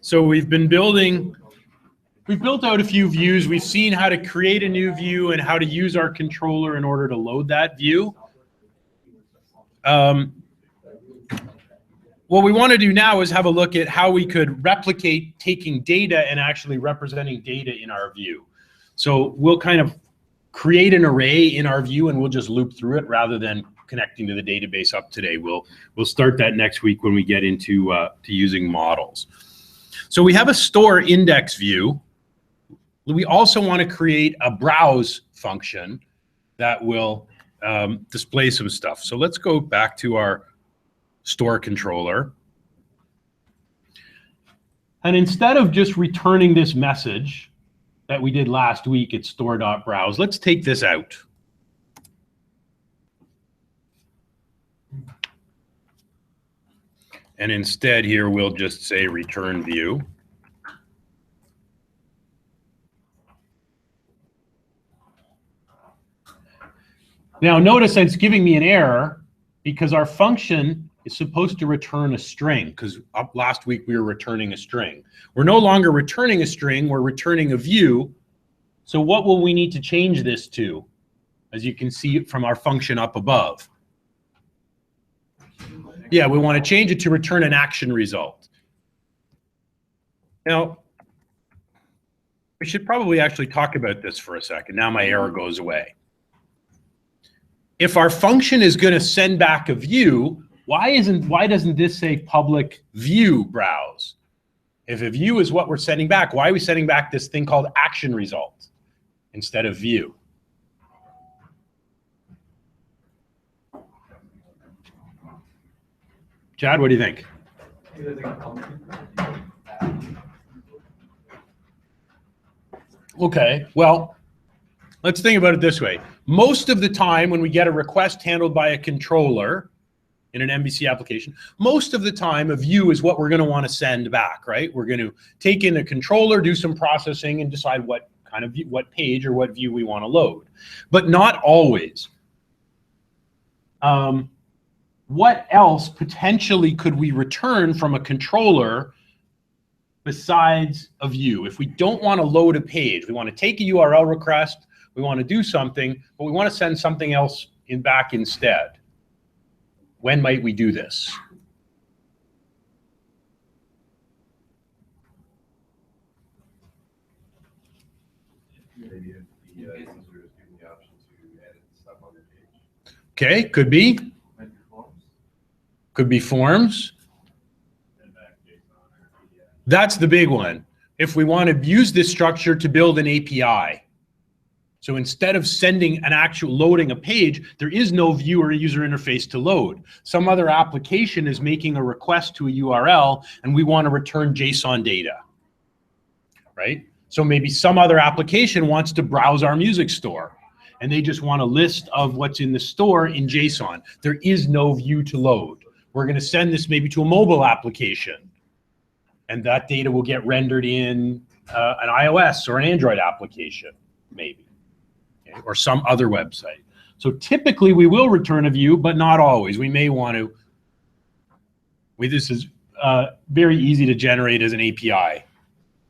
So we've built out a few views. We've seen how to create a new view and how to use our controller in order to load that view. What we want to do now is have a look at how we could replicate taking data and actually representing data in our view. So we'll kind of create an array in our view and we'll just loop through it rather than connecting to the database up today. We'll start that next week when we get into to using models. So we have a store index view. We also want to create a browse function that will display some stuff. So let's go back to our store controller. And instead of just returning this message that we did last week at store.browse, let's take this out. And instead here, we'll just say return view. Now notice that it's giving me an error because our function is supposed to return a string, because last week we were returning a string. We're no longer returning a string, we're returning a view. So what will we need to change this to? As you can see from our function up above. Yeah, we want to change it to return an action result. Now, we should probably actually talk about this for a second. Now my error goes away. If our function is going to send back a view, why doesn't this say public view browse? If a view is what we're sending back, why are we sending back this thing called action result instead of view? Chad, what do you think? Okay, well, let's think about it this way. Most of the time when we get a request handled by a controller in an MVC application, most of the time a view is what we're going to want to send back, right? We're going to take in a controller, do some processing, and decide what kind of view, what page or what view we want to load. But not always. What else potentially could we return from a controller besides a view? If we don't want to load a page, we want to take a URL request, we want to do something, but we want to send something else back instead. When might we do this? Okay, could be. Could be forms. That's the big one. If we want to use this structure to build an API. So instead of sending an actual loading a page, there is no view or user interface to load. Some other application is making a request to a URL and we want to return JSON data, right? So maybe some other application wants to browse our music store and they just want a list of what's in the store in JSON. There is no view to load. We're going to send this maybe to a mobile application and that data will get rendered in an iOS or an Android application, maybe. Or some other website. So typically we will return a view, but not always. We may want to, this is very easy to generate as an API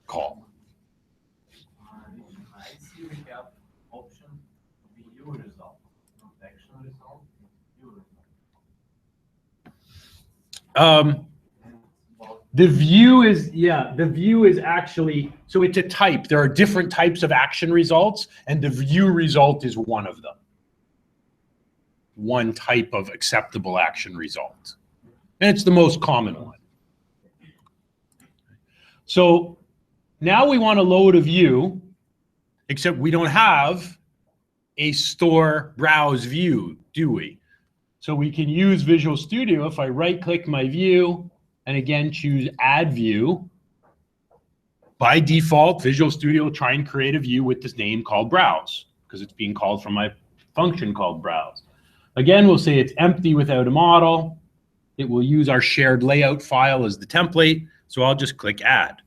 call. The view is, yeah, the view is actually, so it's a type. There are different types of action results, and the view result is one of them. One type of acceptable action result. And it's the most common one. So now we want to load a view, except we don't have a store browse view, do we? So we can use Visual Studio. If I right-click my view, and again, choose Add View. By default, Visual Studio will try and create a view with this name called Browse, because it's being called from my function called Browse. Again, we'll say it's empty without a model. It will use our shared layout file as the template, so I'll just click Add.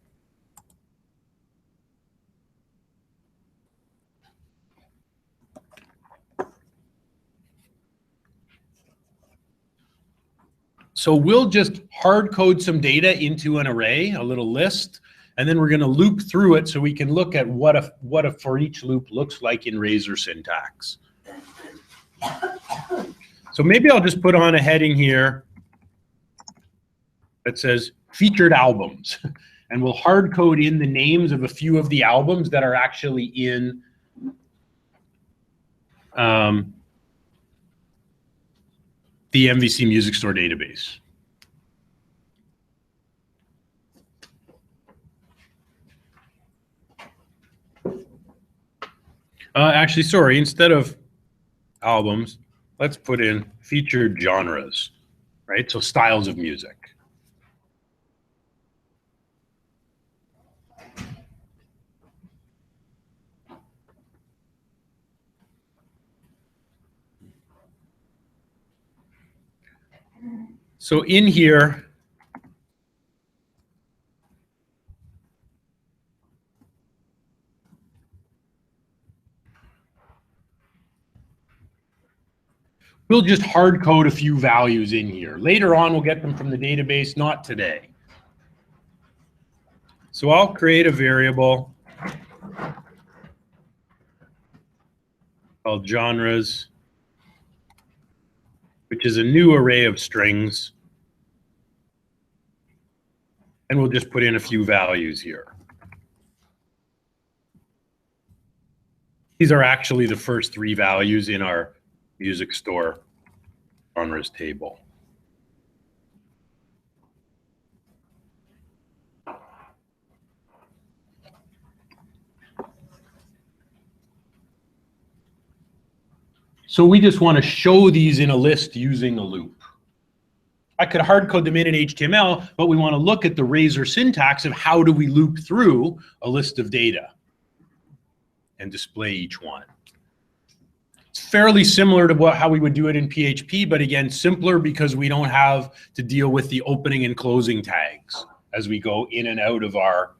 So we'll just hard code some data into an array, a little list, and then we're going to loop through it so we can look at what a for each loop looks like in Razor syntax. So maybe I'll just put on a heading here that says featured albums, and we'll hard code in the names of a few of the albums that are actually in the MVC Music Store database. Actually, sorry, instead of albums, let's put in featured genres, right? So styles of music. So in here, we'll just hard code a few values in here. Later on, we'll get them from the database, not today. So I'll create a variable called genres, which is a new array of strings. And we'll just put in a few values here. These are actually the first 3 values in our music store genres table. So we just want to show these in a list using a loop. I could hard code them in HTML, but we want to look at the Razor syntax of how do we loop through a list of data and display each one. It's fairly similar to how we would do it in PHP, but again, simpler because we don't have to deal with the opening and closing tags as we go in and out of our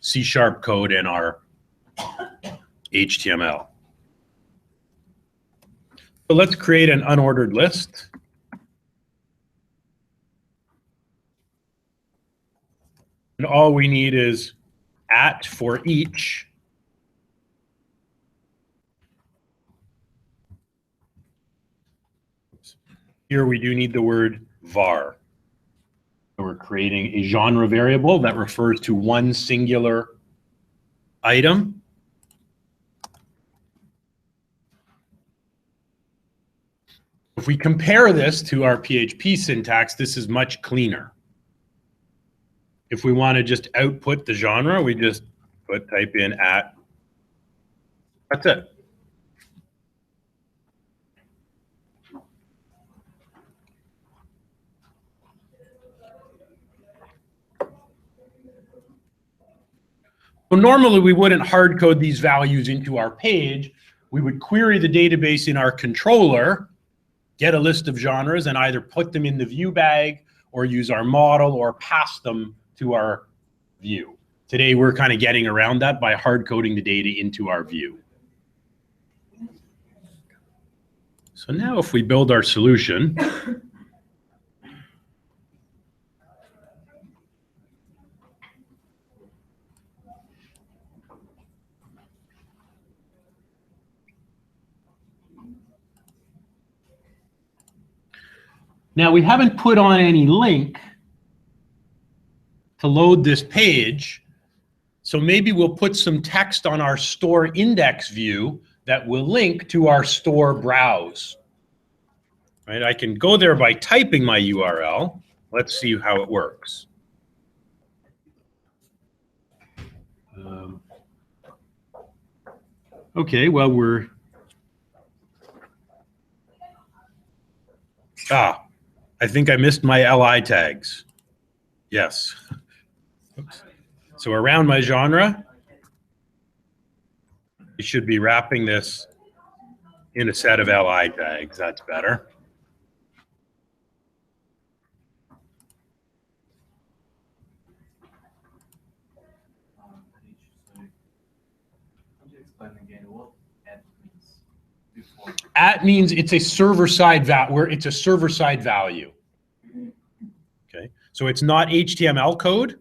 C# code and our HTML. So let's create an unordered list. And all we need is @ for each. Here we do need the word var. So we're creating a genre variable that refers to one singular item. If we compare this to our PHP syntax, this is much cleaner. If we want to just output the genre, we just type in @. That's it. So normally we wouldn't hard code these values into our page. We would query the database in our controller, get a list of genres, and either put them in the view bag or use our model or pass them to our view. Today, we're kind of getting around that by hard coding the data into our view. So now if we build our solution, now we haven't put on any link to load this page, so maybe we'll put some text on our store index view that will link to our store browse. Right? I can go there by typing my URL. Let's see how it works. Okay, well, I think I missed my LI tags. Yes. Oops. So around my genre, you should be wrapping this in a set of LI tags. That's better. @ means it's a server-side value. So it's not HTML code.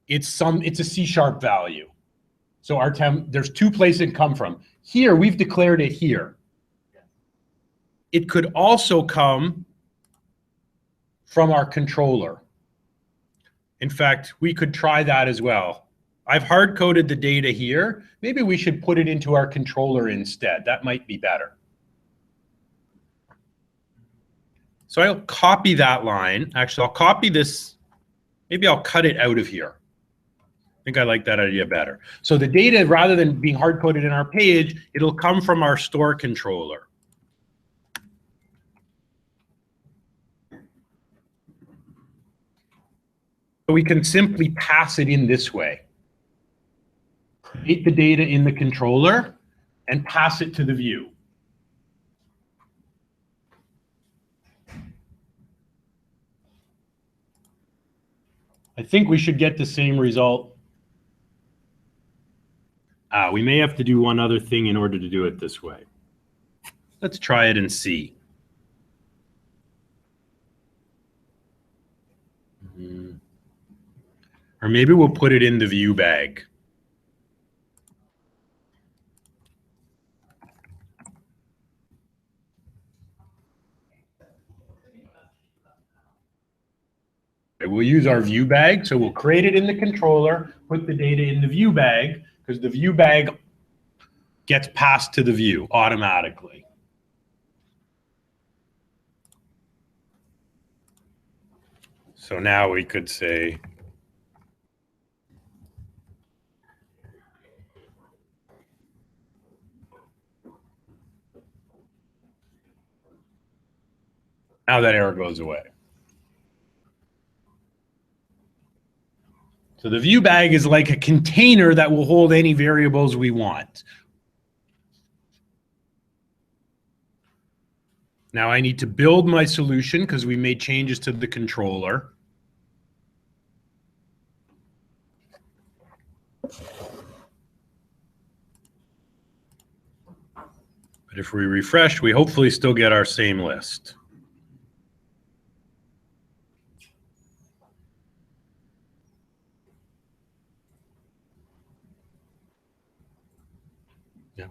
It's a C# value. So our there's two places it come from. Here, we've declared it here. It could also come from our controller. In fact, we could try that as well. I've hard-coded the data here. Maybe we should put it into our controller instead. That might be better. So I'll copy that line. Actually, I'll copy this. Maybe I'll cut it out of here. I think I like that idea better. So the data, rather than being hard-coded in our page, it'll come from our store controller. So we can simply pass it in this way. Create the data in the controller and pass it to the view. I think we should get the same result. We may have to do one other thing in order to do it this way. Let's try it and see. Or maybe we'll put it in the view bag. We'll use our view bag. So we'll create it in the controller, put the data in the view bag, because the view bag gets passed to the view automatically. So now we could say, now that error goes away. So the view bag is like a container that will hold any variables we want. Now I need to build my solution because we made changes to the controller. But if we refresh, we hopefully still get our same list.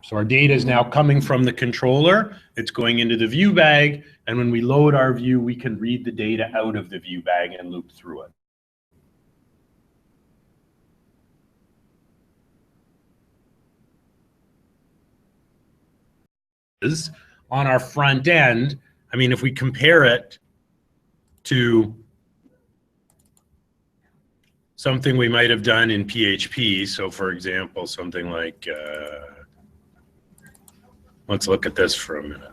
So our data is now coming from the controller. It's going into the view bag. And when we load our view, we can read the data out of the view bag and loop through it. On our front end, I mean, if we compare it to something we might have done in PHP, so for example, something like, let's look at this for a minute.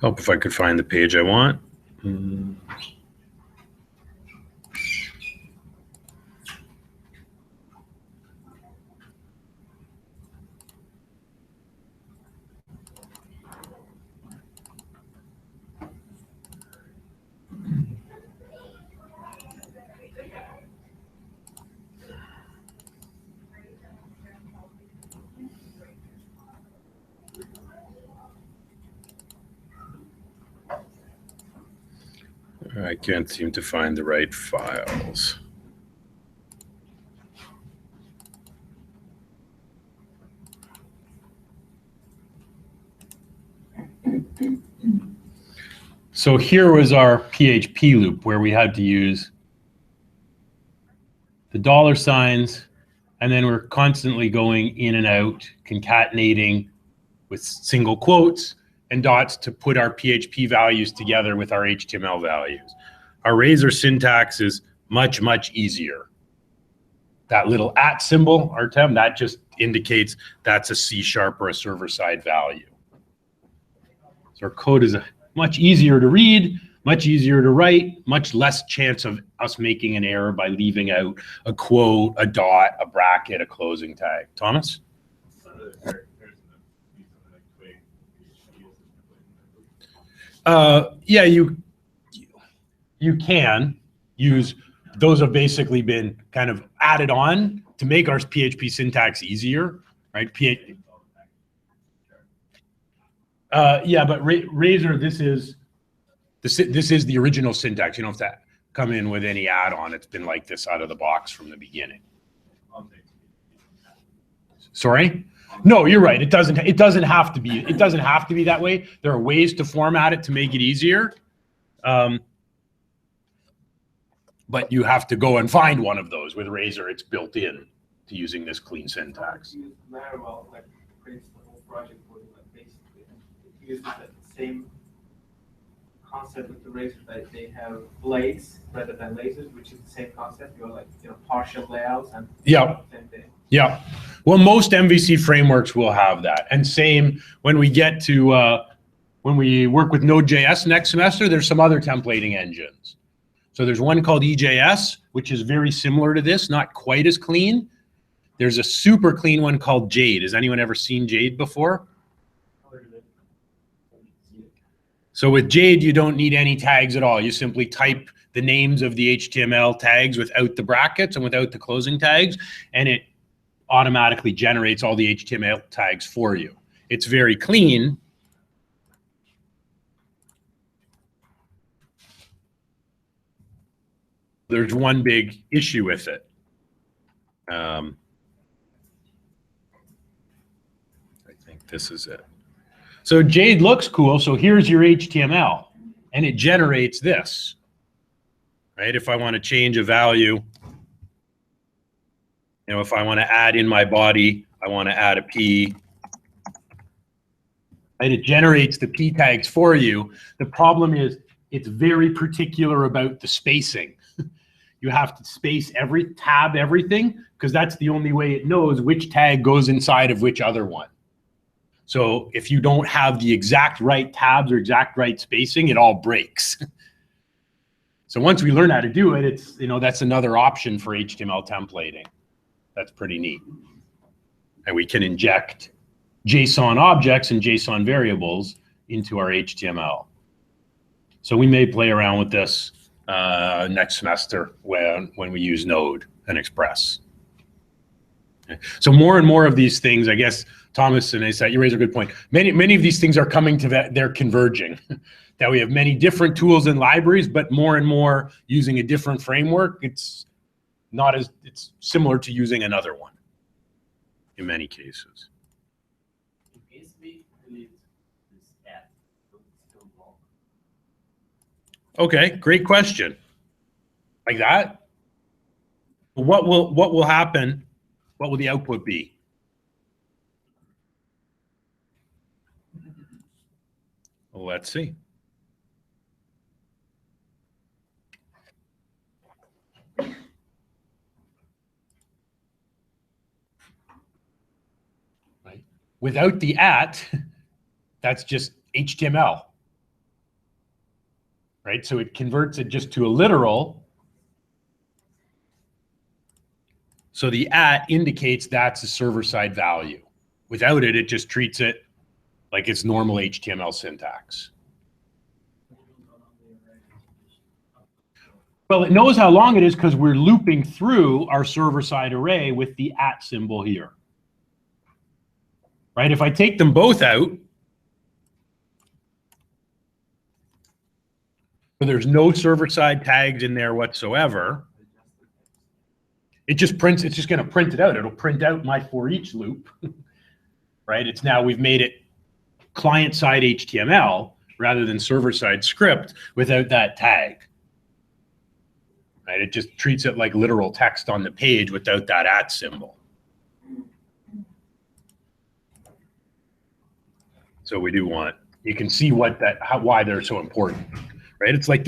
Help if I could find the page I want. I can't seem to find the right files. So here was our PHP loop where we had to use the $signs, and then we're constantly going in and out, concatenating with single quotes and dots to put our PHP values together with our HTML values. Our Razor syntax is much, much easier that little @ symbol, Artem, that just indicates that's a C# or a server-side value. So our code is much easier to read, much easier to write, much less chance of us making an error by leaving out a quote, a dot, a bracket, a closing tag. Thomas? Yeah, you can use, those have basically been kind of added on to make our PHP syntax easier, right? Yeah, but Razor, this is the original syntax. You don't have to come in with any add-on. It's been like this out of the box from the beginning. Sorry? No, you're right. It doesn't have to be. It doesn't have to be that way. There are ways to format it to make it easier. But you have to go and find one of those. With Razor, it's built in to using this clean syntax. Laravel, like, creates the whole project for you, like, basically. It uses the same concept with the Razor, that they have blades rather than lasers, which is the same concept. You're like, partial layouts and yeah. Same thing. Yeah. Well, most MVC frameworks will have that. And same when we get to, when we work with Node.js next semester, there's some other templating engines. So there's one called EJS, which is very similar to this, not quite as clean. There's a super clean one called Jade. Has anyone ever seen Jade before? So with Jade, you don't need any tags at all. You simply type the names of the HTML tags without the brackets and without the closing tags, and it automatically generates all the HTML tags for you. It's very clean. There's one big issue with it. I think this is it. So Jade looks cool. So here's your HTML, and it generates this, right? If I want to change a value, if I want to add in my body, I want to add a P, and it generates the P tags for you. The problem is it's very particular about the spacing. You have to space everything, because that's the only way it knows which tag goes inside of which other one. So if you don't have the exact right tabs or exact right spacing, it all breaks. So once we learn how to do it, it's, that's another option for HTML templating. That's pretty neat. And we can inject JSON objects and JSON variables into our HTML. So we may play around with this next semester when we use Node and Express. Okay. So more and more of these things, I guess, Thomas and Asa, you raise a good point. Many of these things are coming to that, they're converging. That we have many different tools and libraries, but more and more using a different framework. It's similar to using another one in many cases. Okay, great question. Like that? What will happen? What will the output be? Well, let's see. Right. Without the @ that's just HTML. Right? So it converts it just to a literal. So the @ indicates that's a server-side value. Without it, it just treats it like it's normal HTML syntax. Well, it knows how long it is because we're looping through our server-side array with the @ symbol here. Right? If I take them both out, so there's no server-side tags in there whatsoever, it's just going to print it out. It'll print out my for each loop. Right? It's now we've made it client-side HTML rather than server-side script without that tag. Right? It just treats it like literal text on the page without that @ symbol. So we do want, you can see why they're so important. Right? It's like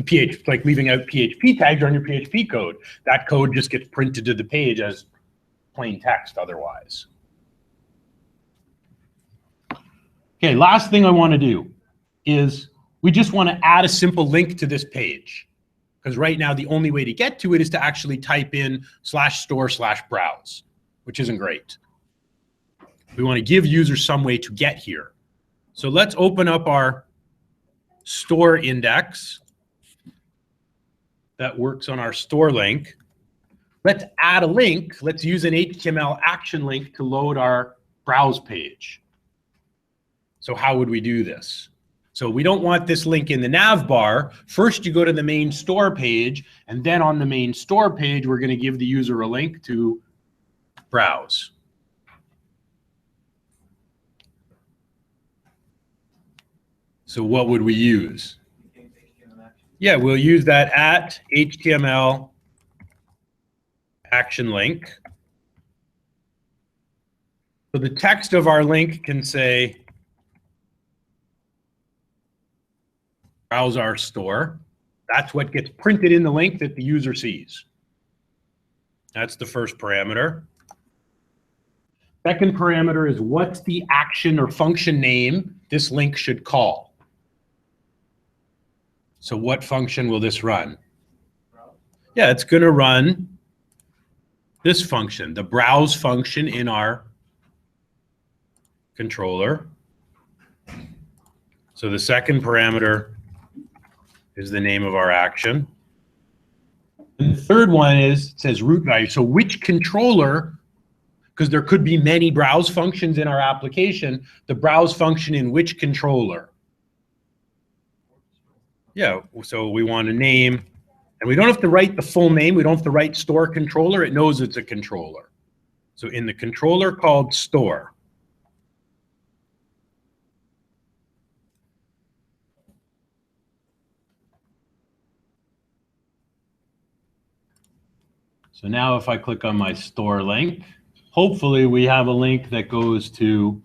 like leaving out PHP tags on your PHP code. That code just gets printed to the page as plain text otherwise. Okay, last thing I want to do is we just want to add a simple link to this page. Because right now the only way to get to it is to actually type in /store/browse, which isn't great. We want to give users some way to get here. So let's open up our store index that works on our store link. Let's add a link. Let's use an HTML action link to load our browse page. So how would we do this? So we don't want this link in the nav bar. First, you go to the main store page, and then on the main store page, we're going to give the user a link to browse. So what would we use? Yeah, we'll use that @HTML action link. So the text of our link can say, browse our store. That's what gets printed in the link that the user sees. That's the first parameter. Second parameter is what's the action or function name this link should call. So what function will this run? Yeah, it's going to run this function, the browse function in our controller. So the second parameter is the name of our action. And the third one is, it says root value. So which controller, because there could be many browse functions in our application, the browse function in which controller? Yeah, so we want a name, and we don't have to write the full name. We don't have to write store controller. It knows it's a controller. So in the controller called store. So now if I click on my store link, hopefully we have a link that goes to,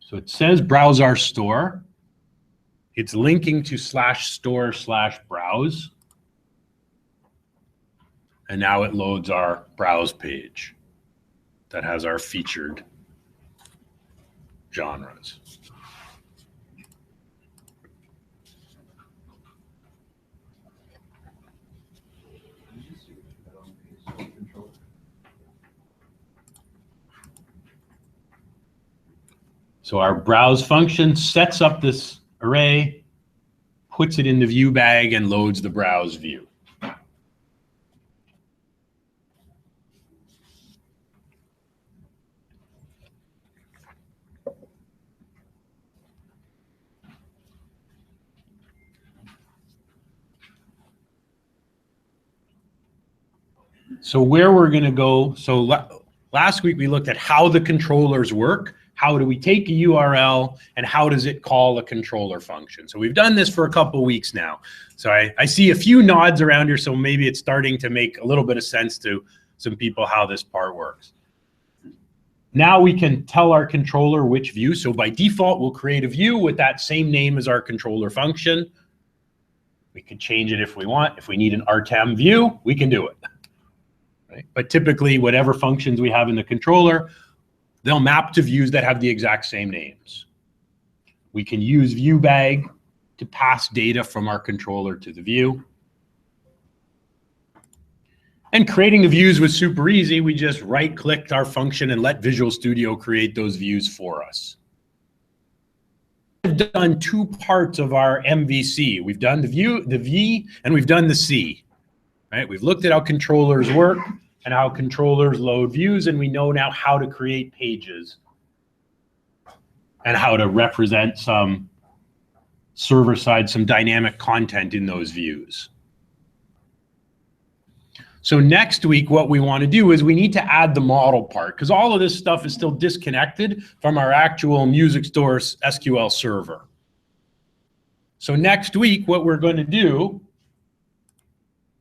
so it says browse our store. It's linking to /store/browse. And now it loads our browse page that has our featured genres. So our browse function sets up this array, puts it in the view bag, and loads the browse view. So where we're going to go, so last week we looked at how the controllers work. How do we take a URL and how does it call a controller function? So we've done this for a couple of weeks now. So I see a few nods around here, so maybe it's starting to make a little bit of sense to some people how this part works. Now we can tell our controller which view. So by default, we'll create a view with that same name as our controller function. We can change it if we want. If we need an RTEM view, we can do it. Right? But typically, whatever functions we have in the controller, they'll map to views that have the exact same names. We can use viewBag to pass data from our controller to the view. And creating the views was super easy. We just right-clicked our function and let Visual Studio create those views for us. We've done two parts of our MVC. We've done the view, the V, and we've done the C. Right? We've looked at how controllers work and how controllers load views, and we know now how to create pages and how to represent some server-side, some dynamic content in those views. So next week, what we want to do is we need to add the model part, because all of this stuff is still disconnected from our actual music store SQL server. So next week, what we're going to do,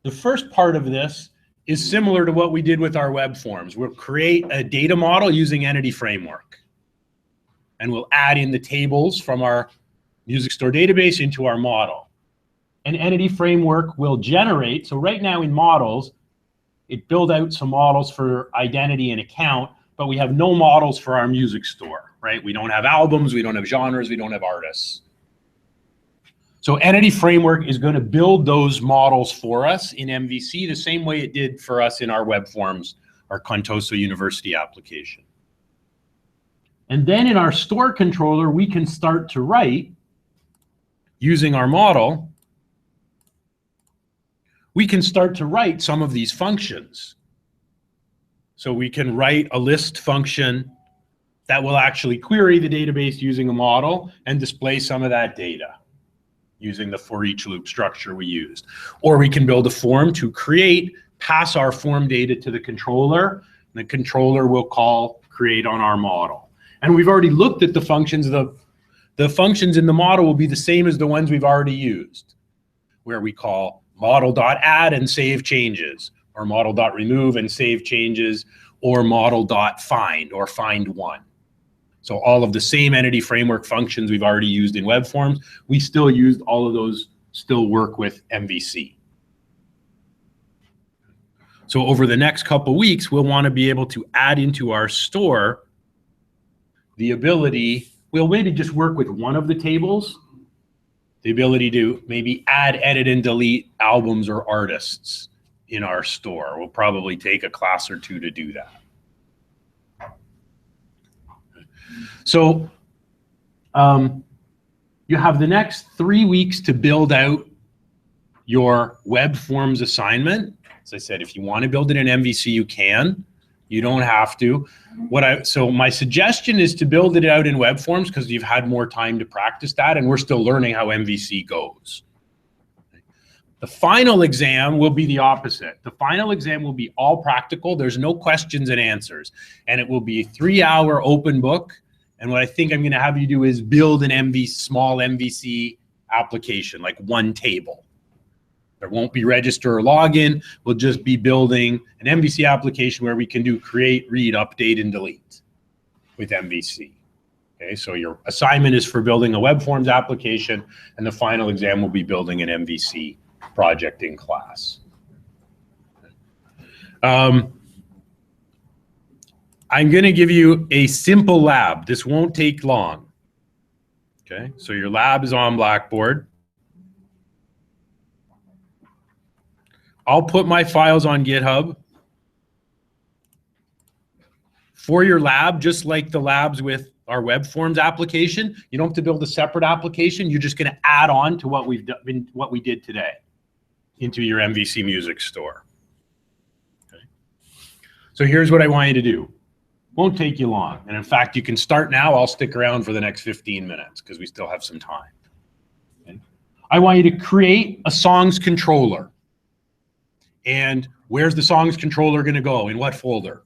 the first part of this is similar to what we did with our web forms. We'll create a data model using Entity Framework. And we'll add in the tables from our music store database into our model. And Entity Framework will generate, so right now in models, It built out some models for identity and account, but we have no models for our music store, right? We don't have albums, we don't have genres, we don't have artists. So Entity Framework is going to build those models for us in MVC the same way it did for us in our web forms, our Contoso University application. And then in our store controller, we can start to write, using our model, we can start to write some of these functions. So we can write a list function that will actually query the database using a model and display some of that data using the for each loop structure we used. Or we can build a form to pass our form data to the controller. And the controller will call create on our model. And we've already looked at the functions. The functions in the model will be the same as the ones we've already used, where we call model.add and save changes, or model.remove and save changes, or model.find or find one. So all of the same Entity Framework functions we've already used in web forms, we still used all of those, still work with MVC. So over the next couple weeks, we'll want to be able to add into our store the ability, we'll maybe just work with one of the tables, the ability to maybe add, edit, and delete albums or artists in our store. We'll probably take a class or two to do that. So you have the next 3 weeks to build out your web forms assignment. As I said, if you want to build it in MVC, you can. You don't have to. So my suggestion is to build it out in web forms because you've had more time to practice that, and we're still learning how MVC goes. The final exam will be the opposite. The final exam will be all practical. There's no questions and answers. And it will be a 3-hour open book. And what I think I'm going to have you do is build an small MVC application, like one table. There won't be register or login. We'll just be building an MVC application where we can do create, read, update, and delete with MVC. Okay, so your assignment is for building a web forms application, and the final exam will be building an MVC project in class. I'm going to give you a simple lab. This won't take long. Okay, so your lab is on Blackboard. I'll put my files on GitHub. For your lab, just like the labs with our web forms application, you don't have to build a separate application. You're just going to add on to what we did today into your MVC music store. Okay. So here's what I want you to do. Won't take you long. And in fact, you can start now. I'll stick around for the next 15 minutes because we still have some time. Okay. I want you to create a songs controller. And where's the songs controller going to go? In what folder?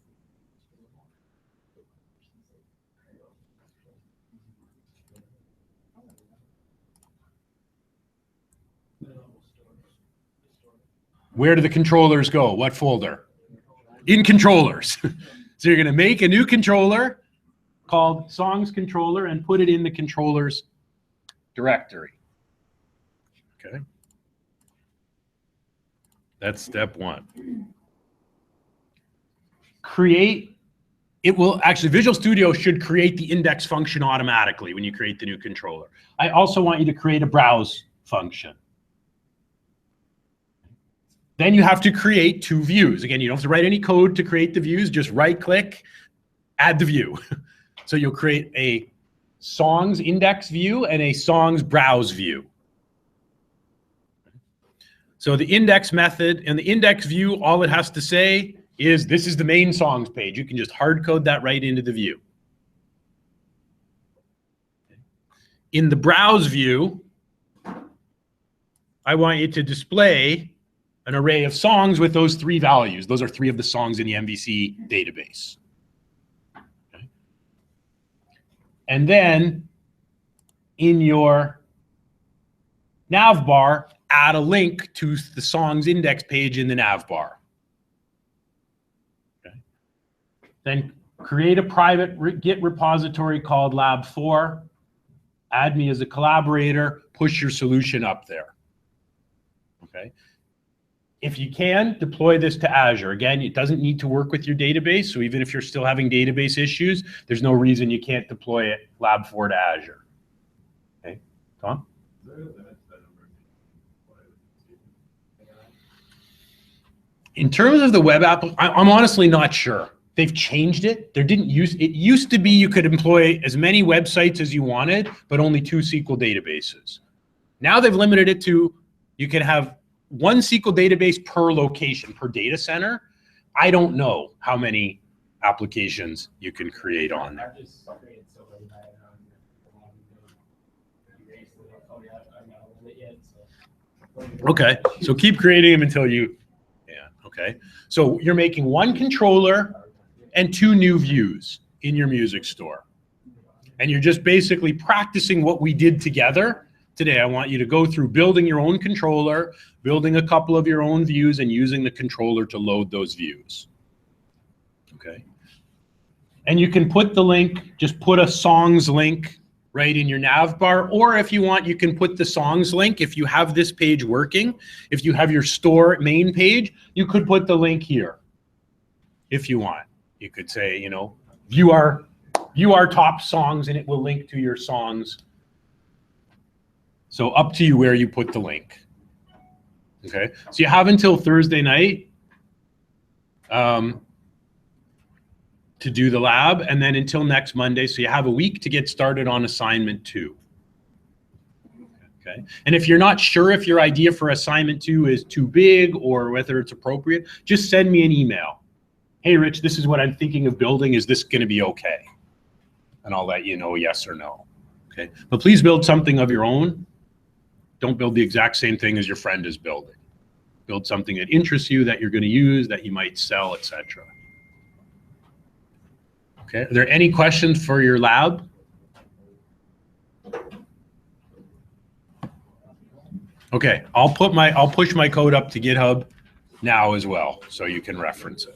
Where do the controllers go? What folder? In controllers. So you're going to make a new controller called songs controller and put it in the controllers directory. Okay. That's step one. Actually, Visual Studio should create the index function automatically when you create the new controller. I also want you to create a browse function. Then you have to create 2 views. Again, you don't have to write any code to create the views, just right click, add the view. So you'll create a songs index view and a songs browse view. So the index method and the index view, all it has to say is this is the main songs page. You can just hard code that right into the view. In the browse view, I want you to display an array of songs with those 3 values. Those are 3 of the songs in the MVC database. Okay. And then in your nav bar, add a link to the songs index page in the nav bar. Okay. Then create a private Git repository called lab4, add me as a collaborator, push your solution up there. Okay. If you can, deploy this to Azure. Again, it doesn't need to work with your database. So even if you're still having database issues, there's no reason you can't deploy it Lab 4 to Azure. Okay, Tom? In terms of the web app, I'm honestly not sure. They've changed it. It used to be you could employ as many websites as you wanted, but only 2 SQL databases. Now they've limited it to, you can have 1 SQL database per location, per data center. I don't know how many applications you can create on there. Okay, so keep creating them until you, okay. So you're making 1 controller and 2 new views in your music store. And you're just basically practicing what we did together today. I want you to go through building your own controller, building a couple of your own views, and using the controller to load those views. Okay. And you can put the link, just put a songs link right in your nav bar, or if you want, you can put the songs link. If you have this page working, if you have your store main page, you could put the link here if you want. You could say, you know, view our top songs, and it will link to your songs. So up to you where you put the link. Okay, so you have until Thursday night to do the lab, and then until next Monday. So you have a week to get started on assignment 2. Okay, and if you're not sure if your idea for assignment 2 is too big or whether it's appropriate, just send me an email. Hey, Rich, this is what I'm thinking of building. Is this going to be okay? And I'll let you know yes or no. Okay, but please build something of your own. Don't build the exact same thing as your friend is building. Build something that interests you, that you're going to use, that you might sell, etc. Okay, are there any questions for your lab? Okay, I'll push my code up to GitHub now as well, so you can reference it.